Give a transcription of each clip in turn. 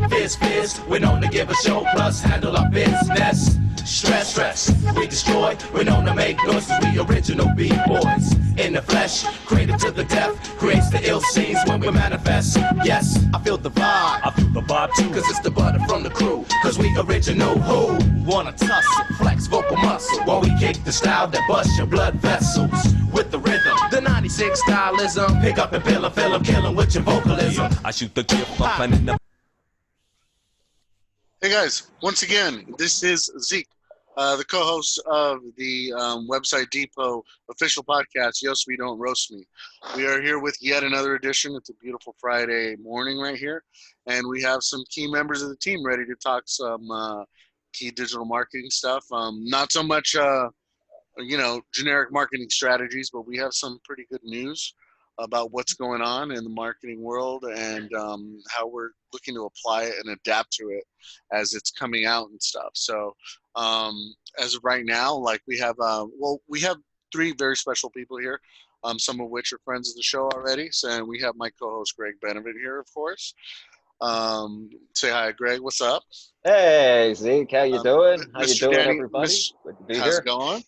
Fizz, we're known to give a show, plus handle our business. Stress, we destroy, we're known to make noise, we original B-boys. In the flesh, created to the death, creates the ill scenes when we manifest. Yes, I feel the vibe too, cause it's the butter from the crew, cause we original who wanna tussle, flex vocal muscle, while we kick the style that busts your blood vessels. With the rhythm, the 96 stylism, pick up and fill 'em, kill 'em with your vocalism. I shoot the gift, I'm planning the... Hey guys, once again, this is Zeke, the co-host of the Website Depot official podcast, Yoast Me, Don't Roast Me. We are here with yet another edition. It's a beautiful Friday morning right here, and we have some key members of the team ready to talk some key digital marketing stuff. Not so much, generic marketing strategies, but we have some pretty good news about what's going on in the marketing world and how we're looking to apply it and adapt to it as it's coming out and stuff. So as of right now, like we have three very special people here, some of which are friends of the show already. So and we have my co-host Greg Benevit here, of course. Say hi, Greg. What's up? Hey, Zeke. How you doing? How you doing, Danny, everybody? Good to be how's here. it going?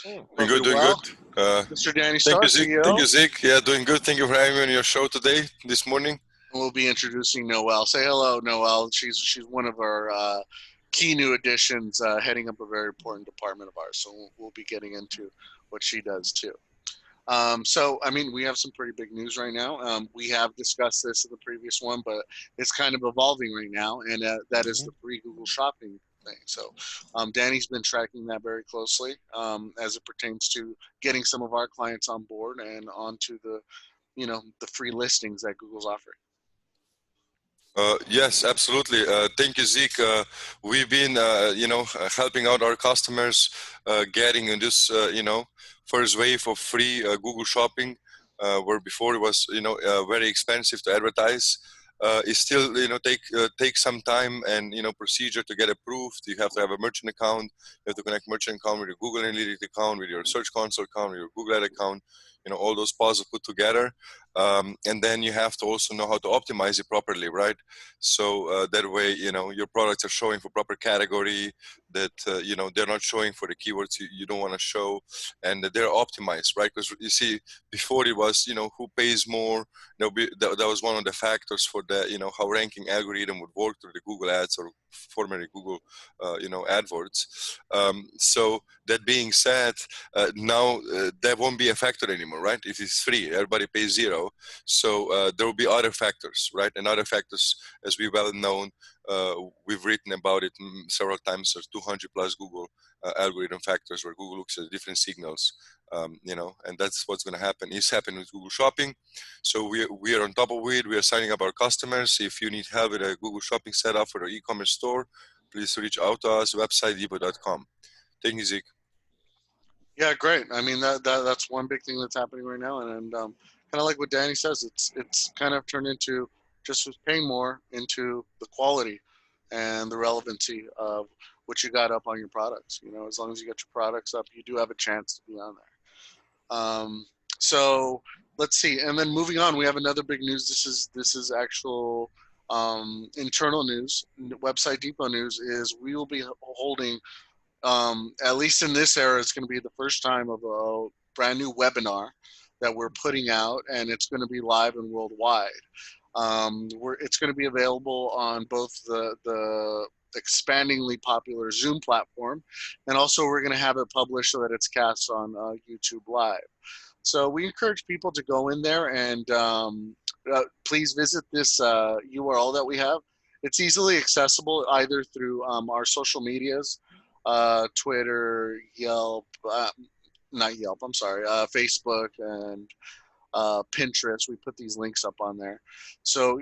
Doing good. Mr. Danny Thank you, Stark, Zeke. CEO. Thank you, Zeke. Yeah, doing good. Thank you for having me on your show today, this morning. We'll be introducing Noel. Say hello, Noel. She's one of our key new additions, heading up a very important department of ours. So we'll be getting into what she does too. We have some pretty big news right now. We have discussed this in the previous one, but it's kind of evolving right now, and that is the free Google Shopping thing. So Danny's been tracking that very closely as it pertains to getting some of our clients on board and onto the free listings that Google's offering. Yes, absolutely. Thank you, Zeke. We've been, helping out our customers, getting in this, first wave of free Google Shopping, where before it was, very expensive to advertise. It still, take some time and, procedure to get approved. You have to have a merchant account. You have to connect merchant account with your Google Analytics account, with your Search Console account, with your Google Ad account. All those puzzles put together. And then you have to also know how to optimize it properly, right? So that way, your products are showing for proper category, that, they're not showing for the keywords you don't want to show, and that they're optimized, right? Because you see, before it was, who pays more. That was one of the factors for the, how ranking algorithm would work through the Google Ads or formerly Google, AdWords. So that being said, now that won't be a factor anymore, right? If it's free, everybody pays zero. So there will be other factors, right? And other factors, as we well known, we've written about it several times. There's 200 plus Google algorithm factors where Google looks at different signals, and that's what's going to happen. It's happening with Google Shopping. So we are on top of it. We are signing up our customers. If you need help with a Google Shopping setup for the e-commerce store, please reach out to us, websitedepot.com. Thank you, Zeke. Yeah, great. I mean, that's one big thing that's happening right now, and kind of like what Danny says, it's kind of turned into just with paying more into the quality and the relevancy of what you got up on your products. As long as you get your products up, you do have a chance to be on there. So let's see, and then moving on, we have another big news. This is actual internal news. Website Depot news is we will be holding. At least in this era, it's going to be the first time of a brand new webinar that we're putting out, and it's going to be live and worldwide. It's going to be available on both the expandingly popular Zoom platform, and also we're going to have it published so that it's cast on YouTube Live. So we encourage people to go in there and please visit this URL that we have. It's easily accessible either through our social medias, Twitter, Yelp, not Yelp, I'm sorry, Facebook and Pinterest. We put these links up on there. So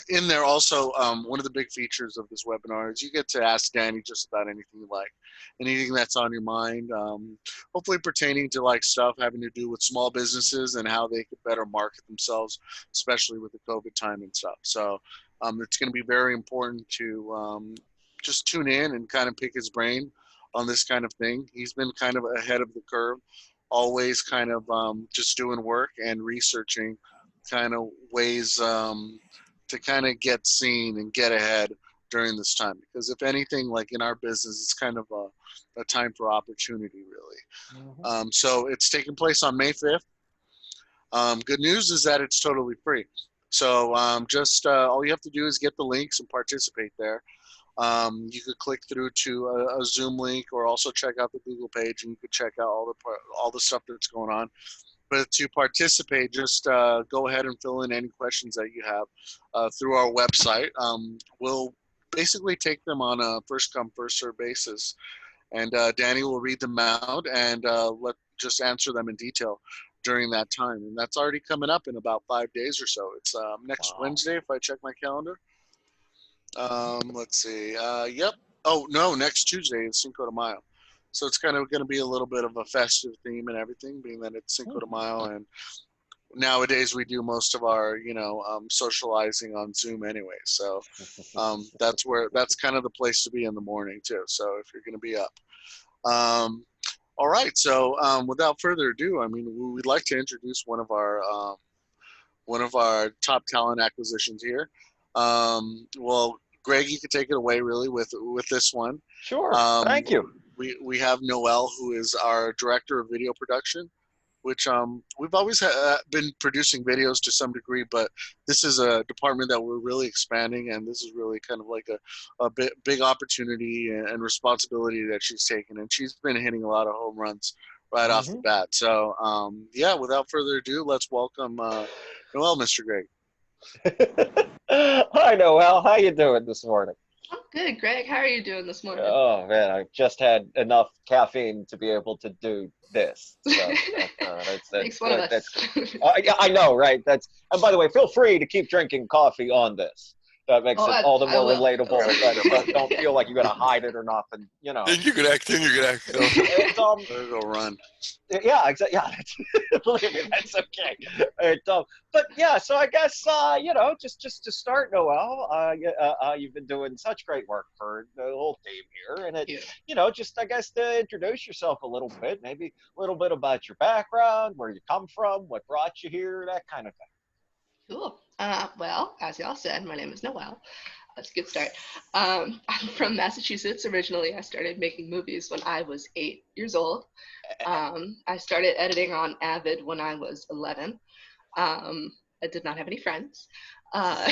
in there also, one of the big features of this webinar is you get to ask Danny just about anything you like, anything that's on your mind, hopefully pertaining to like stuff having to do with small businesses and how they could better market themselves, especially with the COVID time and stuff. So it's going to be very important to just tune in and kind of pick his brain on this kind of thing. He's been kind of ahead of the curve, always kind of just doing work and researching kind of ways to kind of get seen and get ahead during this time, because if anything, like in our business, it's kind of a time for opportunity, really. So it's taking place on May 5th. Good news is that it's totally free. So just all you have to do is get the links and participate there. You could click through to a Zoom link, or also check out the Google page, and you could check out all the stuff that's going on. But to participate, just go ahead and fill in any questions that you have through our website. We'll basically take them on a first come, first serve basis. And Danny will read them out and just answer them in detail during that time. And that's already coming up in about 5 days or so. It's next Wednesday, if I check my calendar. Let's see. Yep. Oh, no, next Tuesday is Cinco de Mayo. So it's kind of going to be a little bit of a festive theme and everything, being that it's Cinco de Mayo. And nowadays we do most of our, socializing on Zoom anyway. So that's kind of the place to be in the morning too. So if you're going to be up. All right. So without further ado, I mean, we'd like to introduce one of our top talent acquisitions here. Well, Greg, you could take it away really with this one. Sure. Thank you. We have Noel, who is our director of video production, which we've always been producing videos to some degree, but this is a department that we're really expanding, and this is really kind of like a big opportunity and responsibility that she's taken, and she's been hitting a lot of home runs right off the bat. So yeah, without further ado, let's welcome Noel, Mr. Greg. Hi, Noel. How you doing this morning? I'm good, Greg. How are you doing this morning? Oh man, I've just had enough caffeine to be able to do this. So Makes one of us. Yeah, I know, right? And by the way, feel free to keep drinking coffee on this. That makes it all the more relatable. But don't feel like you got to hide it or nothing. Then you could act. It's, There go run. Yeah, exactly. Yeah, believe me, that's okay. But yeah, so I guess just to start, Noel, you've been doing such great work for the whole team here, and just I guess to introduce yourself a little bit, maybe a little bit about your background, where you come from, what brought you here, that kind of thing. Cool. Well, as y'all said, my name is Noel. That's a good start. I'm from Massachusetts originally. I started making movies when I was 8 years old. I started editing on Avid when I was 11. I did not have any friends. But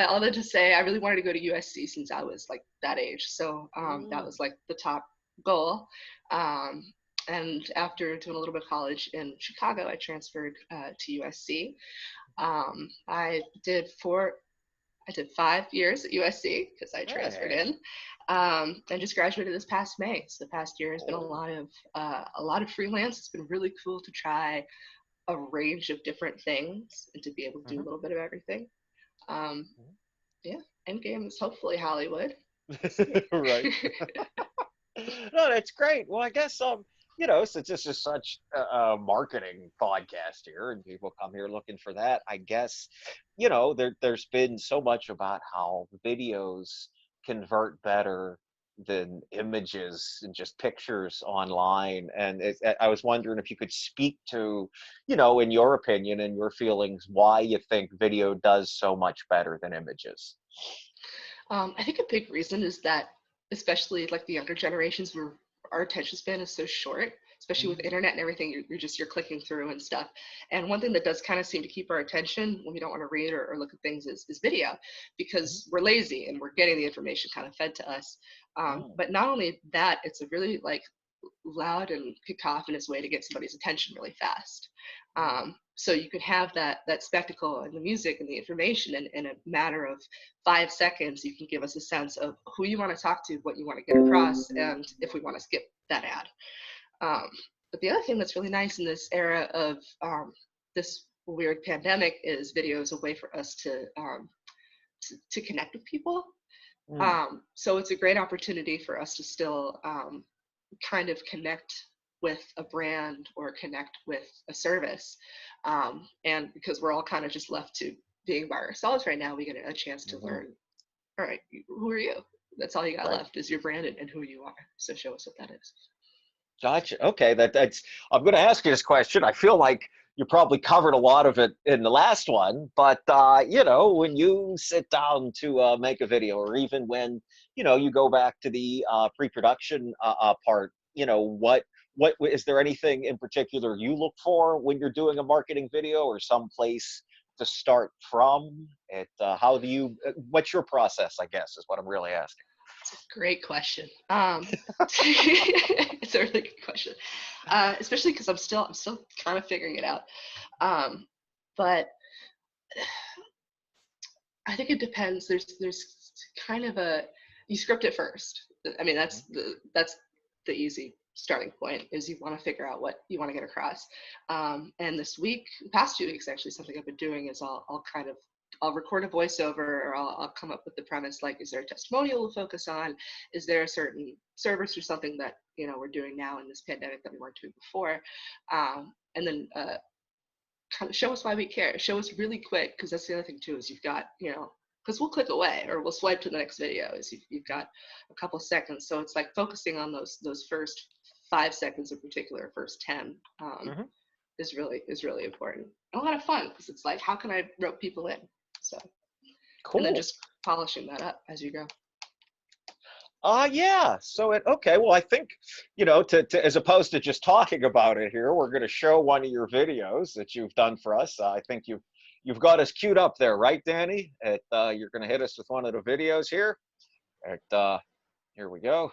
all that to say, I really wanted to go to USC since I was like that age. So that was like the top goal. And after doing a little bit of college in Chicago, I transferred to USC. I did 5 years at USC because I transferred in, and just graduated this past May. So the past year has been a lot of freelance. It's been really cool to try a range of different things and to be able to do a little bit of everything. Yeah, Endgame is hopefully Hollywood. Right. No, that's great. Well, I guess since this is such a marketing podcast here and people come here looking for that, I guess, there's been so much about how videos convert better than images and just pictures online. And I was wondering if you could speak to, in your opinion and your feelings, why you think video does so much better than images. I think a big reason is that, especially like the younger generations, our attention span is so short, especially with internet and everything. You're clicking through and stuff. And one thing that does kind of seem to keep our attention when we don't want to read or look at things is video, because we're lazy and we're getting the information kind of fed to us. But not only that, it's a really like loud and cacophonous way to get somebody's attention really fast. So you could have that spectacle and the music and the information in a matter of 5 seconds. You can give us a sense of who you want to talk to, what you want to get across, and if we want to skip that ad. But the other thing that's really nice in this era of this weird pandemic is video is a way for us to connect with people. So it's a great opportunity for us to still kind of connect with a brand or connect with a service. And because we're all kind of just left to being by ourselves right now, we get a chance to learn, all right, who are you? That's all you got left is your brand and who you are. So show us what that is. Gotcha. Okay, that's. I'm going to ask you this question. I feel like you probably covered a lot of it in the last one, but you know, when you sit down to make a video, or even when, you know, you go back to the pre-production part, you know, what is there anything in particular you look for when you're doing a marketing video, or some place to start from? How do you, what's your process, I guess, is what I'm really asking. It's a great question. It's a really good question, especially because I'm still kind of figuring it out. But I think it depends. There's kind of you script it first. I mean, that's the easy starting point, is you want to figure out what you want to get across. And this week, the past 2 weeks, actually, something I've been doing is I'll record a voiceover, or I'll come up with the premise, like, is there a testimonial to focus on? Is there a certain service or something that, you know, we're doing now in this pandemic that we weren't doing before? And then kind of show us why we care. Show us really quick, because that's the other thing too, is you've got, you know, because we'll click away or we'll swipe to the next video, is you've got a couple seconds. So it's like focusing on those first 5 seconds in particular, first 10, is really important. And a lot of fun, because it's like, how can I rope people in? So cool. And then just polishing that up as you go. Yeah. So okay. Well, I think, you know, to as opposed to just talking about it here, we're going to show one of your videos that you've done for us. I think you've got us queued up there, right, Danny? You're going to hit us with one of the videos here. Here we go.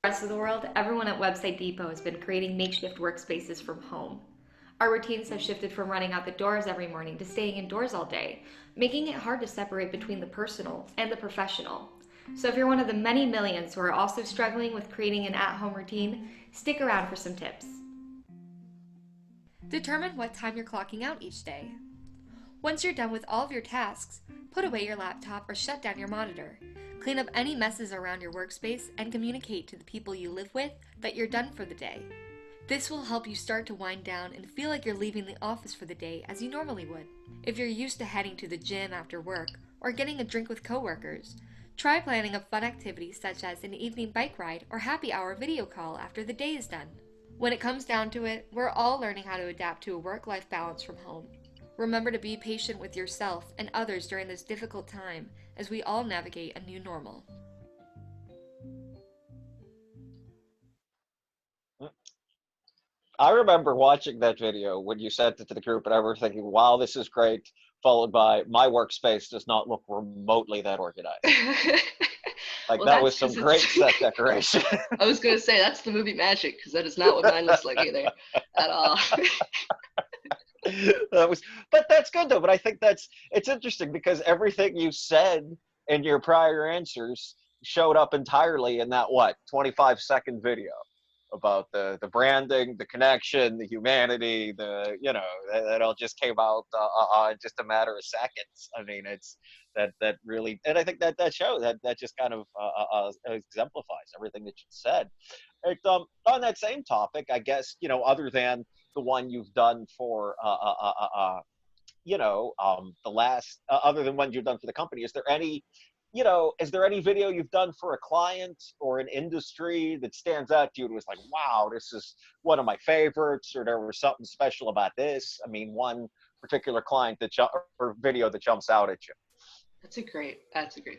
The rest of the world, everyone at Website Depot has been creating makeshift workspaces from home. Our routines have shifted from running out the doors every morning to staying indoors all day, making it hard to separate between the personal and the professional. So if you're one of the many millions who are also struggling with creating an at-home routine, stick around for some tips. Determine what time you're clocking out each day. Once you're done with all of your tasks, put away your laptop or shut down your monitor. Clean up any messes around your workspace and communicate to the people you live with that you're done for the day. This will help you start to wind down and feel like you're leaving the office for the day as you normally would. If you're used to heading to the gym after work or getting a drink with coworkers, try planning a fun activity such as an evening bike ride or happy hour video call after the day is done. When it comes down to it, we're all learning how to adapt to a work-life balance from home. Remember to be patient with yourself and others during this difficult time as we all navigate a new normal. I remember watching that video when you sent it to the group, and I remember thinking, wow, this is great, followed by, my workspace does not look remotely that organized. Like, well, that was some great set decoration. I was going to say, that's the movie magic, because that is not what mine looks like either, at all. But that's good, though. But I think it's interesting, because everything you said in your prior answers showed up entirely in that, 25-second video about the branding, the connection, the humanity, you know, that all just came out in just a matter of seconds. I mean, it's that really, and I think that show that just kind of exemplifies everything that you said. On that same topic, I guess, you know, other than the one you've done for you know, the last, other than ones you've done for the company, is there any, you know, is there any video you've done for a client or an industry that stands out to you and was like, wow, this is one of my favorites, or there was something special about this? I mean, one particular client or video that jumps out at you. That's a great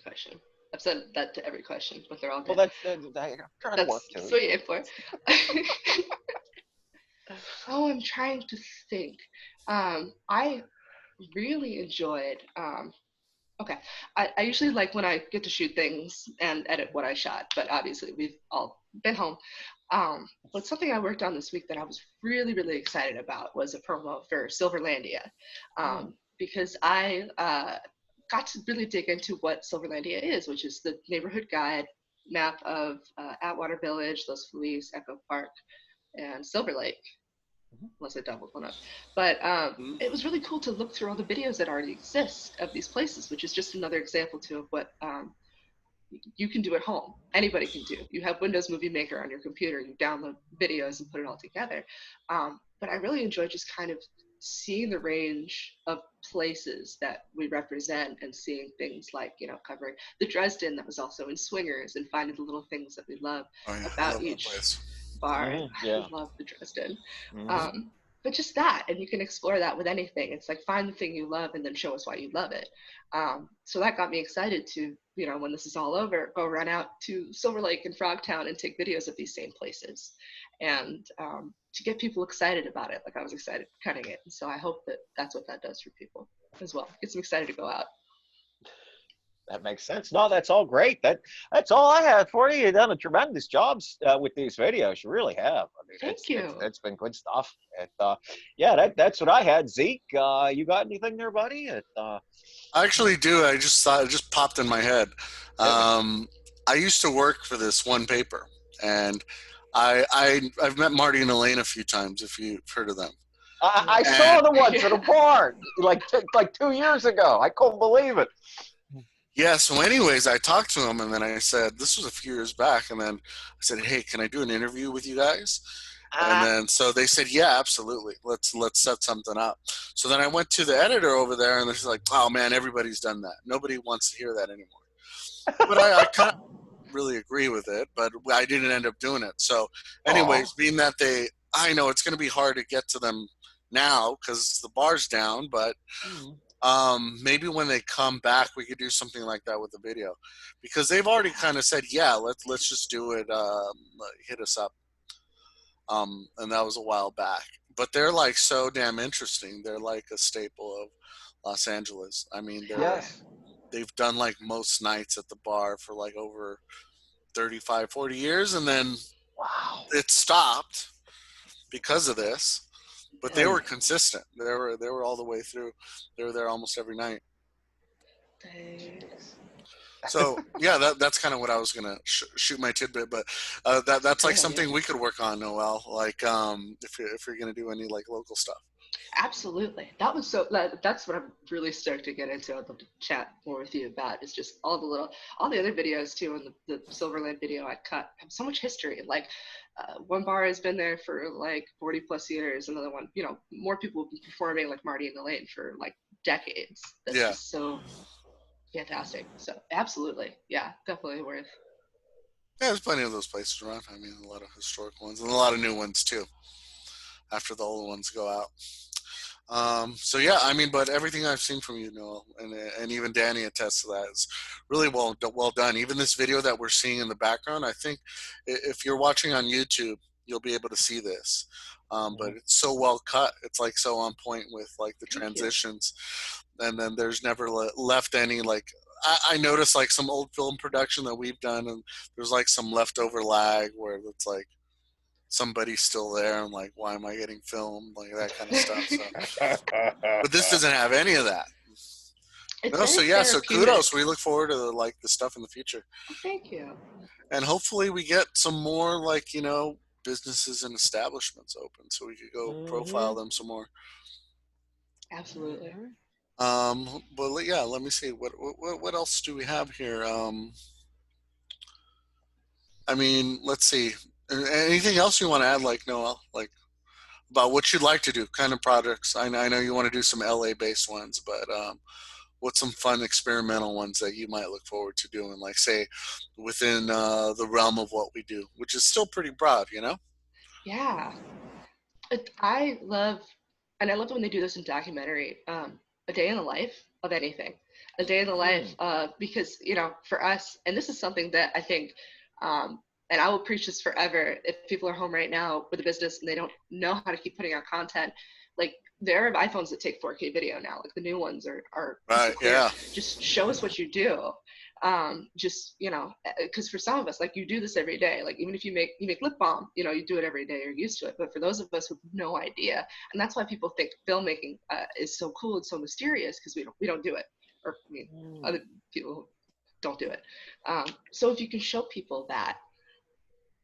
question. I've said that to every question, but they're all good. Well, I'm trying to work too. That's what you aim for. Oh, I'm trying to think. I really enjoyed, okay, I usually like when I get to shoot things and edit what I shot, but obviously we've all been home. But something I worked on this week that I was really, really excited about was a promo for Silverlandia, because I got to really dig into what Silverlandia is, which is the neighborhood guide map of Atwater Village, Los Feliz, Echo Park, and Silver Lake. Unless I doubled one up. But it was really cool to look through all the videos that already exist of these places, which is just another example too of what you can do at home. Anybody can do. You have Windows Movie Maker on your computer, you download videos and put it all together. But I really enjoyed just kind of seeing the range of places that we represent, and seeing things like, you know, covering the Dresden that was also in Swingers, and finding the little things that we love about each bar. Yeah. I love the Dresden. but just that, and you can explore that with anything. It's like, find the thing you love and then show us why you love it. So that got me excited to, when this is all over, go run out to Silver Lake and Frogtown and take videos of these same places, and to get people excited about it, like I was excited cutting it. And so I hope that that's what that does for people as well. Gets them excited to go out. That makes sense. No, that's all great. That's all I had for you. You've done a tremendous job with these videos. You really have. I mean, Thank you. It's been good stuff. Yeah, that's what I had. Zeke, you got anything there, buddy? I actually do. I just thought it just popped in my head. I used to work for this one paper, and I've met Marty and Elaine a few times. If you've heard of them. I saw the ones at a bar like 2 years ago. I couldn't believe it. Yeah, so anyways, I talked to him, and then I said, this was a few years back, and then I said, hey, can I do an interview with you guys? And then so they said, yeah, absolutely. Let's set something up. So then I went to the editor over there, and they're like, oh, man, everybody's done that. Nobody wants to hear that anymore. But I kind of really agree with it, but I didn't end up doing it. So anyways, being that I know it's going to be hard to get to them now because the bar's down, but maybe when they come back we could do something like that with the video, because they've already kind of said, yeah, let's just do it, hit us up, and that was a while back. But they're like so damn interesting. They're like a staple of Los Angeles. I mean, they've done like most nights at the bar for like over 35-40 years, and then it stopped because of this. But they were consistent. They were all the way through. They were there almost every night. Thanks. So yeah, that's kind of what I was gonna shoot my tidbit. But that's like something we could work on, Noel. Like if you're gonna do any like local stuff. Absolutely. That's what I'm really stoked to get into. I'd love to chat more with you about, is just all the other videos too. And the Silverland video I cut have so much history. Like one bar has been there for like 40 plus years. Another one, more people have been performing, like Marty and Elaine, for like decades. That's just so fantastic. So absolutely. Yeah, definitely worth. Yeah, there's plenty of those places around. I mean, a lot of historic ones and a lot of new ones too, after the old ones go out. So yeah, I mean, but everything I've seen from you, Noel, and even Danny attests to that, is really well done. Even this video that we're seeing in the background, I think if you're watching on YouTube, you'll be able to see this. But it's so well cut. It's like so on point with like the transitions, and then there's never left any like. I noticed like some old film production that we've done, and there's like some leftover lag where it's like somebody's still there and like, why am I getting filmed, like that kind of stuff. So. But this doesn't have any of that. So kudos. We look forward to like the stuff in the future. Thank you. And hopefully we get some more like businesses and establishments open, so we could go profile them some more. Absolutely. But yeah, let me see what else do we have here. I mean, let's see. Anything else you want to add, like Noel, like about what you'd like to do, kind of projects? I know you want to do some LA-based ones, but what's some fun experimental ones that you might look forward to doing, like say within the realm of what we do, which is still pretty broad, Yeah, I love when they do this in documentary. A day in the life of anything, a day in the life, because for us, and this is something that I think. And I will preach this forever. If people are home right now with a business and they don't know how to keep putting out content, like there are iPhones that take 4K video now. Like the new ones are right. Yeah. Just show us what you do. Because for some of us, like you do this every day. Like even if you make lip balm, you do it every day. You're used to it. But for those of us with no idea, and that's why people think filmmaking is so cool and so mysterious, because we don't do it, or other people don't do it. So if you can show people that.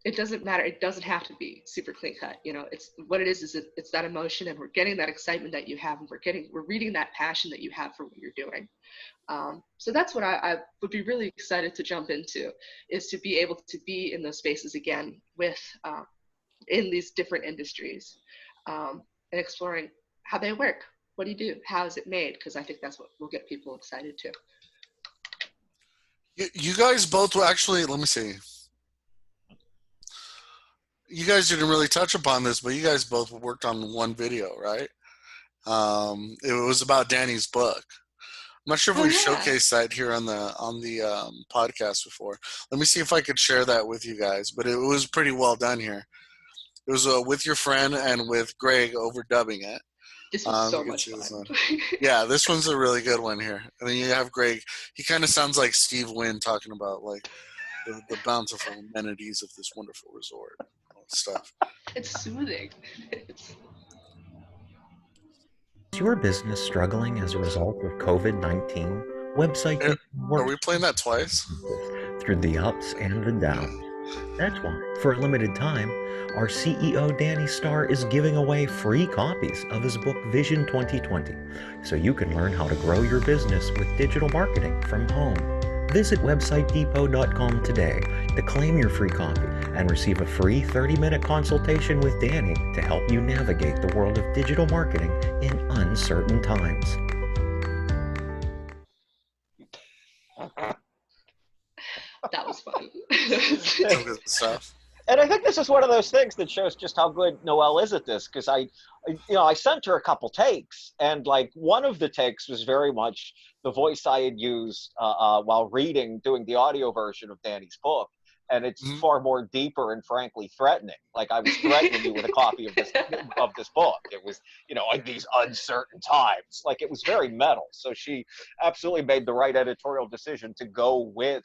It doesn't matter. It doesn't have to be super clean cut. It's what it is it's that emotion, and we're getting that excitement that you have, and we're reading that passion that you have for what you're doing. So that's what I would be really excited to jump into, is to be able to be in those spaces again with, in these different industries, and exploring how they work. What do you do? How is it made? Because I think that's what will get people excited too. You guys both were actually, let me see. you guys didn't really touch upon this, but you guys both worked on one video, right? It was about Danny's book. I'm not sure if Oh we yeah. showcased that here on the podcast before. Let me see if I could share that with you guys. But it was pretty well done here. It was with your friend and with Greg overdubbing it. This was so you can much see this fun. one. Yeah, this one's a really good one here. And then you have Greg. He kind of sounds like Steve Wynn talking about like the bountiful amenities of this wonderful resort and all that stuff. It's soothing. It's, Is your business struggling as a result of COVID-19? Website Are works we playing that twice? through the ups and the downs. That's why, for a limited time, our CEO Danny Starr is giving away free copies of his book Vision 2020, so you can learn how to grow your business with digital marketing from home. Visit websitedepot.com today to claim your free copy and receive a free 30-minute consultation with Danny to help you navigate the world of digital marketing in uncertain times. that was fun. Some good stuff. And I think this is one of those things that shows just how good Noelle is at this, because I sent her a couple takes, and like one of the takes was very much the voice I had used while doing the audio version of Danny's book, and it's far more deeper and frankly threatening. Like I was threatening you with a copy of this book. It was, in these uncertain times. Like it was very metal. So she absolutely made the right editorial decision to go with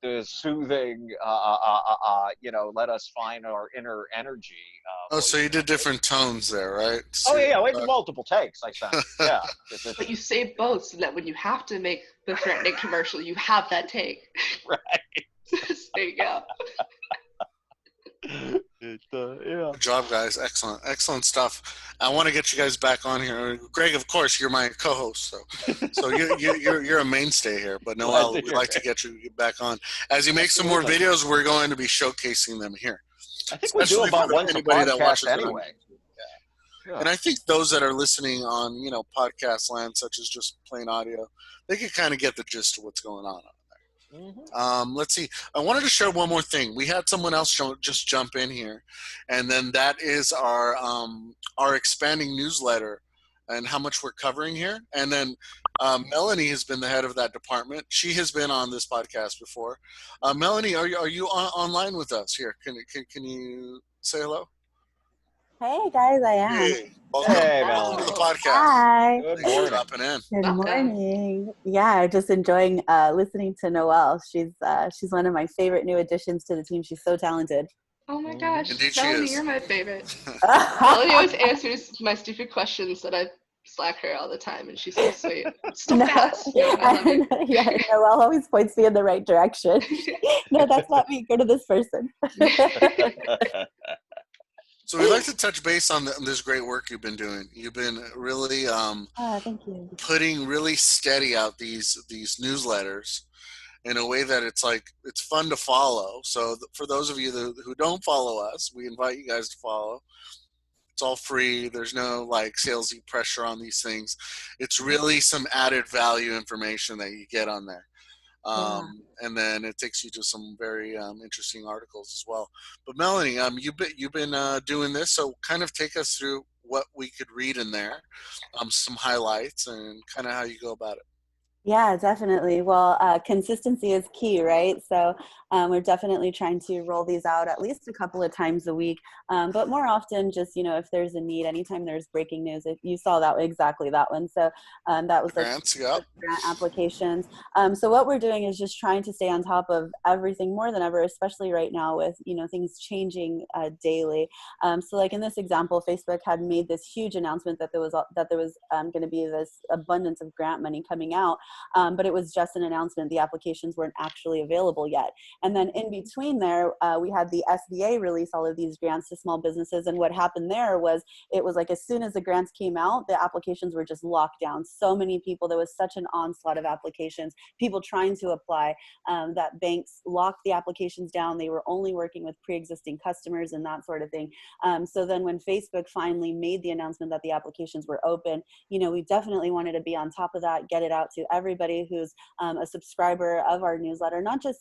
the soothing, let us find our inner energy. So you did different tones there, right? Oh yeah, I did multiple takes. I sent. Yeah. But you save both so that when you have to make the threatening commercial, you have that take. Right. There you go. Good job, guys. Excellent stuff. I want to get you guys back on here. Greg, of course, you're my co-host, so you're a mainstay here. But Noel, we'd like to get you back on as you make some more videos. We're going to be showcasing them here. I think we do about once a podcast anyway. Yeah. And I think those that are listening on podcast land, such as just plain audio, they can kind of get the gist of what's going on. Let's see. I wanted to share one more thing. We had someone else just jump in here, and then that is our expanding newsletter and how much we're covering here. And then Melanie has been the head of that department. She has been on this podcast before. Melanie, are you online with us here? Can you say hello? Hey guys, I am. Hey, welcome to the podcast. Hi. Good Thanks for morning. dropping in. Good morning. Yeah, just enjoying listening to Noelle. She's one of my favorite new additions to the team. She's so talented. Oh my gosh, Indeed she Melanie, is. you're my favorite. Melanie always answers my stupid questions that I slack her all the time, and she's so sweet. So fast. I love it. Yeah, Noelle always points me in the right direction. No, that's not me. Go to this person. So we'd like to touch base on this great work you've been doing. You've been really Thank you. putting really steady out these newsletters in a way that it's fun to follow. So for those of you who don't follow us, we invite you guys to follow. It's all free. There's no salesy pressure on these things. It's really some added value information that you get on there. And then it takes you to some very interesting articles as well. But Melanie, you've been doing this, so kind of take us through what we could read in there, some highlights, and kind of how you go about it. Yeah, definitely. Well, consistency is key, right? So we're definitely trying to roll these out at least a couple of times a week, but more often just, if there's a need, anytime there's breaking news, if you saw exactly that one. So that was Grants, yep. grant applications. So what we're doing is just trying to stay on top of everything more than ever, especially right now with, things changing daily. So like in this example, Facebook had made this huge announcement that there was going to be this abundance of grant money coming out. But it was just an announcement. The applications weren't actually available yet. And then in between there, we had the SBA release all of these grants to small businesses. And what happened there was, it was like as soon as the grants came out, the applications were just locked down. So many people, there was such an onslaught of applications, people trying to apply, that banks locked the applications down. They were only working with pre-existing customers and that sort of thing. So then when Facebook finally made the announcement that the applications were open, we definitely wanted to be on top of that, get it out to everyone everybody who's a subscriber of our newsletter, not just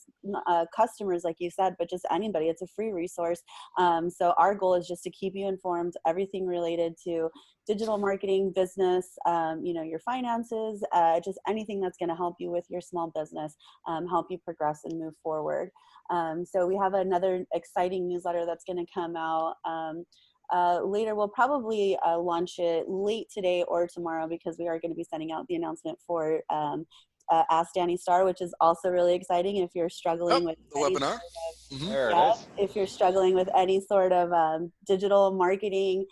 customers, like you said, but just anybody. It's a free resource. So our goal is just to keep you informed, everything related to digital marketing, business, your finances, just anything that's going to help you with your small business, help you progress and move forward. So we have another exciting newsletter that's going to come out later. We'll probably launch it late today or tomorrow, because we are going to be sending out the announcement for Ask Danny Star, which is also really exciting. If you're struggling with the webinar. There it is. if you're struggling with any sort of digital marketing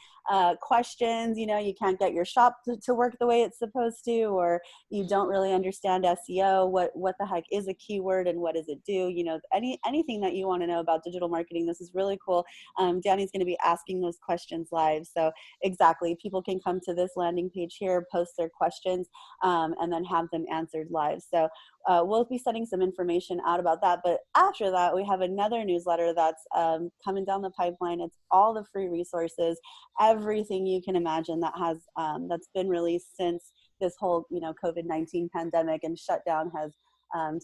questions, you can't get your shop to work the way it's supposed to, or you don't really understand SEO, what the heck is a keyword and what does it do, anything that you want to know about digital marketing, this is really cool. Danny's going to be asking those questions live. So exactly, people can come to this landing page here, post their questions, and then have them answered live. So we'll be sending some information out about that. But after that, we have another newsletter that's coming down the pipeline. It's all the free resources, everything you can imagine that has that's been released since this whole COVID-19 pandemic and shutdown has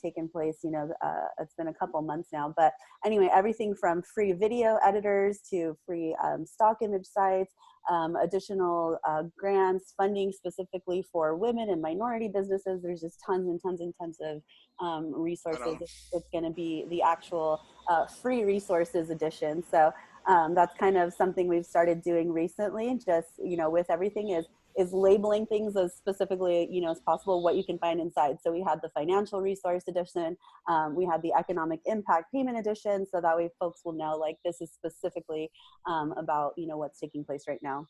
taken place. It's been a couple months now, but anyway, everything from free video editors to free stock image sites, additional grants, funding specifically for women and minority businesses. There's just tons and tons and tons of resources. It's going to be the actual free resources edition. So that's kind of something we've started doing recently, just, with everything is labeling things as specifically, as possible, what you can find inside. So we had the financial resource edition, we had the economic impact payment edition, so that way folks will know, like, this is specifically about, what's taking place right now.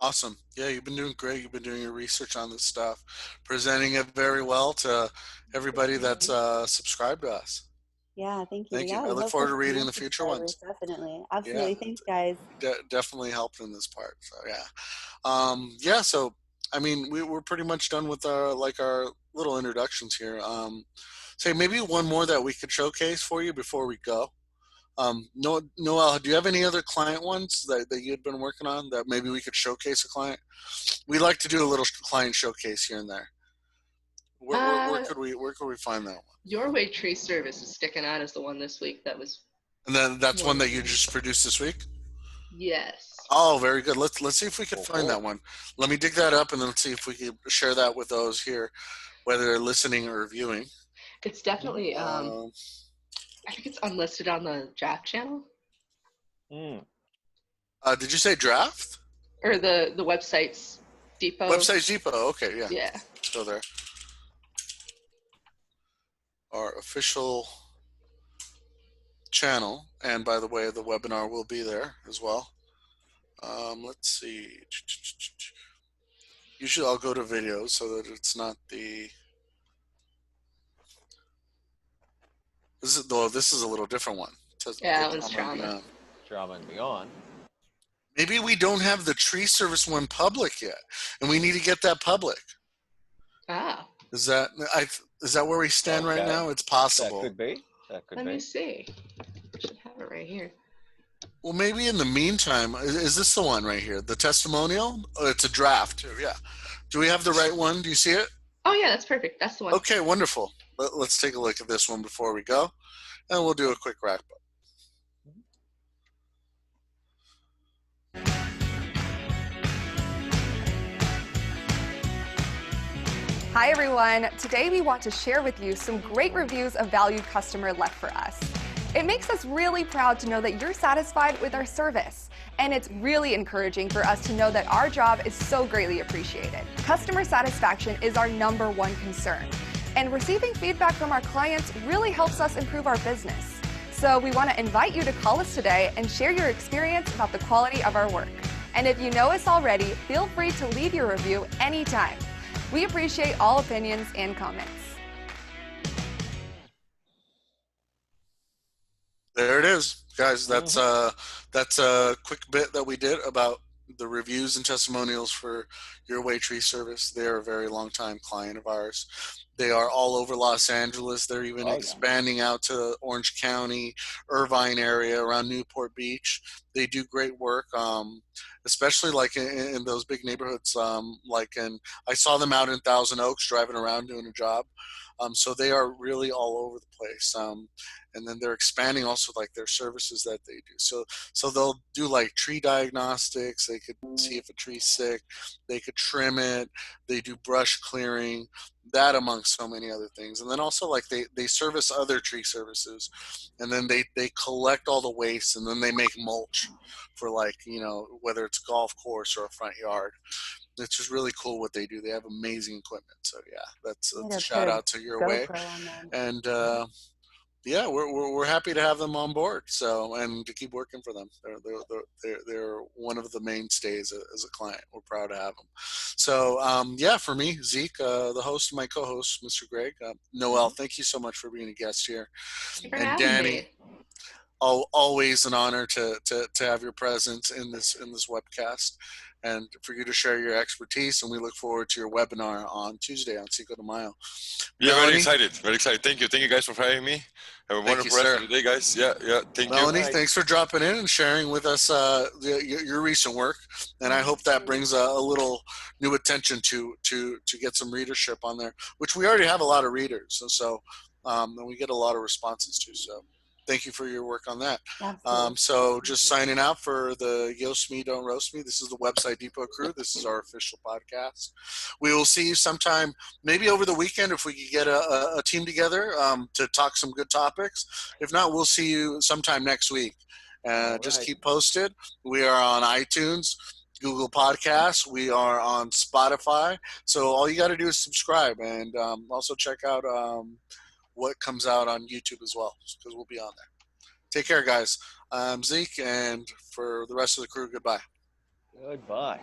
Awesome. Yeah, you've been doing great. You've been doing your research on this stuff, presenting it very well to everybody that's subscribed to us. Yeah, thank you. Thank you. Yeah, I look forward to reading the future ones. Definitely. Absolutely. Yeah, thanks, guys. definitely helped in this part. So yeah. So I mean, we're pretty much done with our little introductions here. Say maybe one more that we could showcase for you before we go. Noel, do you have any other client ones that you'd been working on that maybe we could showcase a client? We like to do a little client showcase here and there. Where could we find that one? Your Way Tree Service is sticking out as the one this week that was. And then that's one that you just produced this week? Yes. Oh, very good. Let's see if we can find that one. Let me dig that up, and then let's see if we can share that with those here, whether they're listening or viewing. It's definitely. I think it's unlisted on the draft channel. Did you say draft? Or the website's depot. Website's depot. Okay, yeah. Yeah. Still there. Our official channel, and by the way, the webinar will be there as well. Let's see. Usually I'll go to videos so that it's not the. This is a little different one. Yeah, it was Trauma. Trauma and Beyond. Maybe we don't have the tree service one public yet, and we need to get that public. Ah. Is that where we stand right now? It's possible. That could be. Let me see. I should have it right here. Well, maybe in the meantime, is this the one right here? The testimonial? Oh, it's a draft too. Yeah. Do we have the right one? Do you see it? Oh yeah, that's perfect. That's the one. Okay, wonderful. Let's take a look at this one before we go, and we'll do a quick wrap up. Hi everyone, today we want to share with you some great reviews a valued customer left for us. It makes us really proud to know that you're satisfied with our service, and it's really encouraging for us to know that our job is so greatly appreciated. Customer satisfaction is our #1 concern, and receiving feedback from our clients really helps us improve our business. So we want to invite you to call us today and share your experience about the quality of our work. And if you know us already, feel free to leave your review anytime. We appreciate all opinions and comments. There it is, guys. That's a quick bit that we did about the reviews and testimonials for Your Way Tree Service. They're a very long time client of ours. They are all over Los Angeles. They're even expanding out to Orange County, Irvine area, around Newport Beach. They do great work, especially like in those big neighborhoods. I saw them out in Thousand Oaks driving around doing a job. So they are really all over the place. And then they're expanding also like their services that they do. So they'll do like tree diagnostics. They could see if a tree's sick. They could trim it. They do brush clearing, that amongst so many other things. And then also like they service other tree services, and then they collect all the waste, and then they make mulch for, like, whether it's a golf course or a front yard. It's just really cool what they do. They have amazing equipment. So yeah, that's a shout out to your way. And yeah, we're happy to have them on board. So, and to keep working for them. They're one of the mainstays as a client. We're proud to have them. So yeah, for me, Zeke, the host, and my co-host, Mr. Greg, Noel, thank you so much for being a guest here. And Danny, always an honor to have your presence in this webcast, and for you to share your expertise. And we look forward to your webinar on Tuesday on Cinco de Mayo. Yeah, Melanie? very excited. Thank you guys for having me. Have a wonderful rest of the day, guys. Yeah, thank you. Melanie, thanks for dropping in and sharing with us your recent work, and I hope that brings a little new attention to get some readership on there, which we already have a lot of readers, so and we get a lot of responses too. So thank you for your work on that. So just signing out for the Yoast Me, Don't Roast Me. This is the Website Depot crew. This is our official podcast. We will see you sometime, maybe over the weekend, if we could get a team together to talk some good topics. If not, we'll see you sometime next week. Just keep posted. We are on iTunes, Google Podcasts. We are on Spotify. So all you got to do is subscribe, and also check out what comes out on YouTube as well, because we'll be on there. Take care, guys. I'm Zeke, and for the rest of the crew, goodbye. Goodbye.